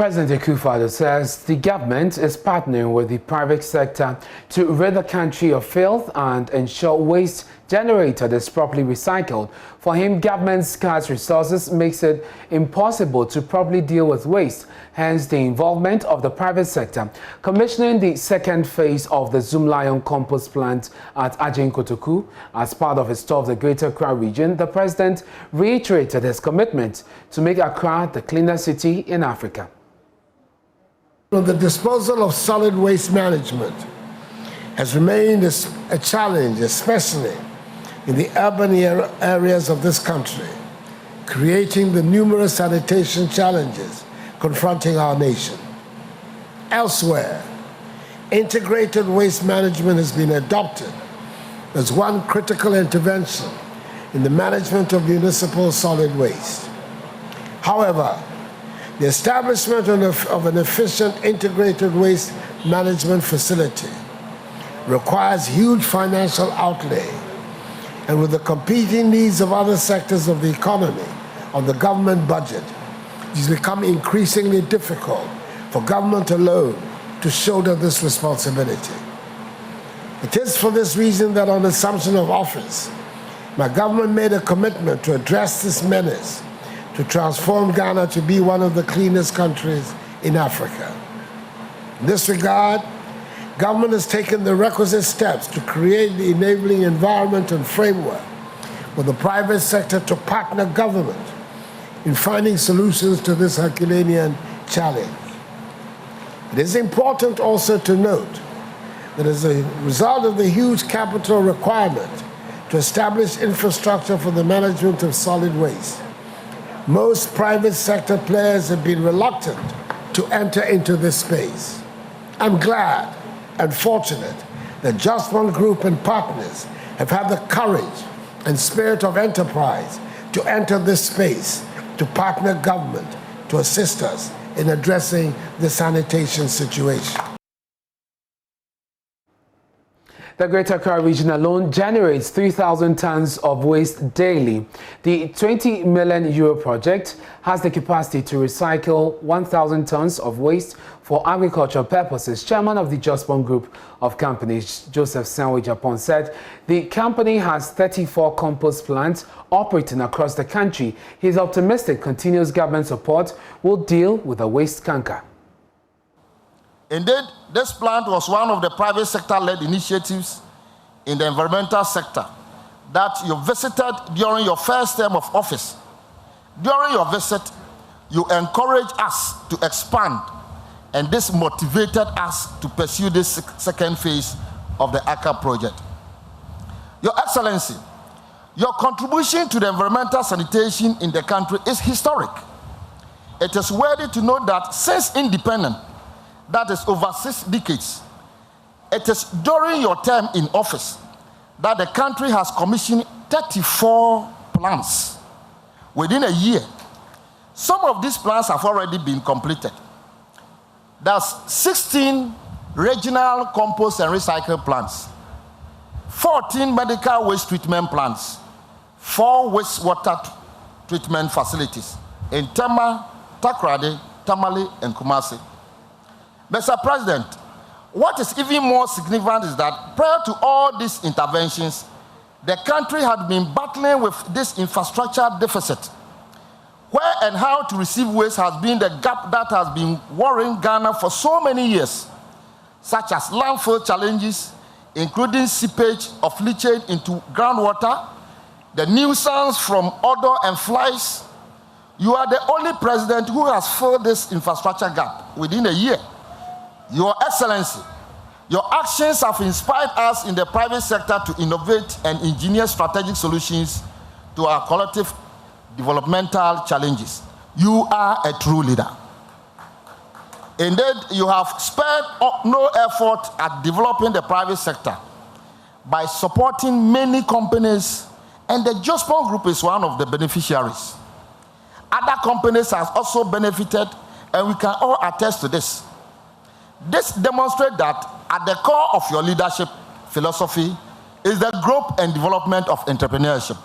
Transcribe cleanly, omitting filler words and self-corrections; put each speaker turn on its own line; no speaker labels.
President Akufo-Addo says the government is partnering with the private sector to rid the country of filth and ensure waste generated is properly recycled. For him, government's scarce resources makes it impossible to properly deal with waste, hence the involvement of the private sector. Commissioning the second phase of the Zoomlion Compost Plant at Adjen Kotoku as part of his tour of the Greater Accra region, the president reiterated his commitment to make Accra the cleanest city in Africa.
The disposal of solid waste management has remained a challenge, especially in the urban areas of this country, creating the numerous sanitation challenges confronting our nation. Elsewhere, integrated waste management has been adopted as one critical intervention in the management of municipal solid waste. However, the establishment of an efficient integrated waste management facility requires huge financial outlay, and with the competing needs of other sectors of the economy on the government budget, it has become increasingly difficult for government alone to shoulder this responsibility. It is for this reason that on assumption of office, my government made a commitment to address this menace, to transform Ghana to be one of the cleanest countries in Africa. In this regard, government has taken the requisite steps to create the enabling environment and framework for the private sector to partner government in finding solutions to this Herculean challenge. It is important also to note that as a result of the huge capital requirement to establish infrastructure for the management of solid waste, most private sector players have been reluctant to enter into this space. I'm glad and fortunate that Just One Group and partners have had the courage and spirit of enterprise to enter this space, to partner government to assist us in addressing the sanitation situation.
The Greater Accra region alone generates 3,000 tons of waste daily. The 20 million euro project has the capacity to recycle 1,000 tons of waste for agricultural purposes. Chairman of the Just One Group of Companies, Joseph Sanwe Japan, said the company has 34 compost plants operating across the country. He is optimistic continuous government support will deal with the waste canker.
Indeed, this plant was one of the private sector-led initiatives in the environmental sector that you visited during your first term of office. During your visit, you encouraged us to expand, and this motivated us to pursue this second phase of the Accra project. Your Excellency, your contribution to the environmental sanitation in the country is historic. It is worthy to note that since independence, that is over 6 decades, it is during your term in office that the country has commissioned 34 plants within a year. Some of these plants have already been completed. There's 16 regional compost and recycle plants, 14 medical waste treatment plants, 4 wastewater treatment facilities in Tema, Takoradi, Tamale, and Kumasi. Mr. President, what is even more significant is that prior to all these interventions, the country had been battling with this infrastructure deficit. Where and how to receive waste has been the gap that has been worrying Ghana for so many years, such as landfill challenges, including seepage of leachate into groundwater, the nuisance from odor and flies. You are the only president who has filled this infrastructure gap within a year. Your Excellency, your actions have inspired us in the private sector to innovate and engineer strategic solutions to our collective developmental challenges. You are a true leader. Indeed, you have spared no effort at developing the private sector by supporting many companies, and the Just One Group is one of the beneficiaries. Other companies have also benefited, and we can all attest to this. This demonstrates that at the core of your leadership philosophy is the growth and development of entrepreneurship.